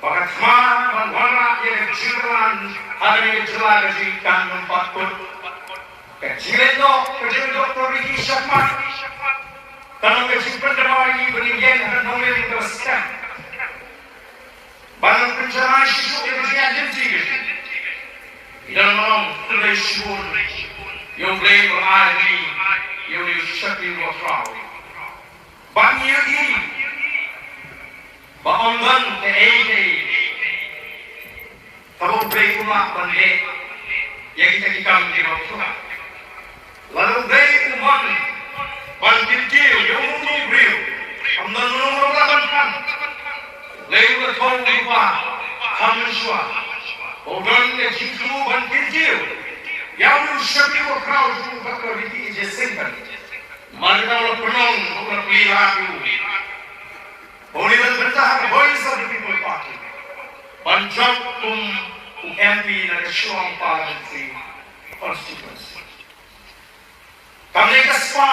Pakatma manwara yang jiran hari jelala jikan mempatut. Kecilnya kerja Dr Ricky Syngkon. Kalau kesimpan dawai berikan dan nomor teruskan. Barang pencerahan sisu yang berjaya jentik. Dalam orang terlesun yang boleh berada yang disakiti wakau. Bagi lagi, bahkan keadaan kalau boleh umat bandai yang kita kikam di bawah. Lalu boleh umat bandai yang umum beriu, amdan menurut kan. Lalu bertemu lupa, kami shwa. Orang yang jitu bandai yang disakiti wakau itu Dr Ricky Syngkon. Mereka penong bukan pelihara. Only the voice of the people party. Banjak MP na strong parliamentary constituency. Kami kaspa